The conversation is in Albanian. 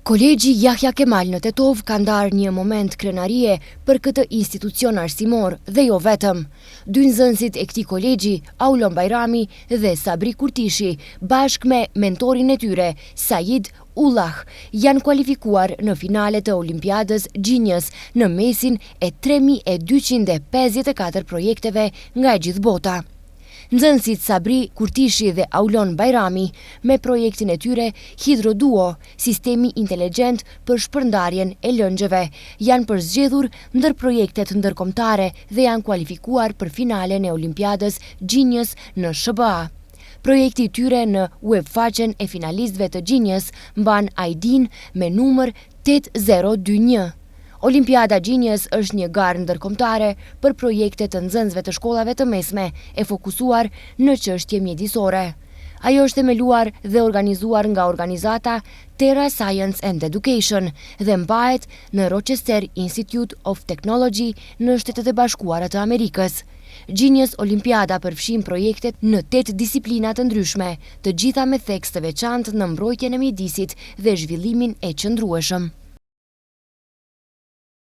Kolegji Yahya Kemal në Tetov ka ndarë një moment krenarie për këtë institucion arsimor dhe jo vetëm. Dy nxënësit e këtij kolegji, Aulon Bajrami dhe Sabri Kurtishi, bashkë me mentorin e tyre, Said Ullah, janë kualifikuar në finalet e Olimpiadës Genius në mesin e 3254 projekteve nga e gjithë bota. Nxënësit Sabri Kurtishi dhe Aulon Bajrami me projektin e tyre Hidroduo, sistemi inteligjent për shpërndarjen e lëngjeve, janë përzgjedhur ndër projektet ndërkombëtare dhe janë kualifikuar për finalen e Olimpiadës Genius në SBA. Projekti i tyre në webfaqen e finalistëve të Genius mban ID-n me numër 8021. Olimpiada Genius është një garë ndërkombëtare për projekte të nxënësve të shkollave të mesme e fokusuar në çështje mjedisore. Ajo është themeluar dhe organizuar nga organizata Terra Science and Education dhe mbahet në Rochester Institute of Technology në Shtetet e Bashkuara të Amerikës. Genius Olimpiada përfshin projektet në 8 disiplina të ndryshme, të gjitha me theks të veçantë në mbrojtjen e mjedisit dhe zhvillimin e qëndrueshëm.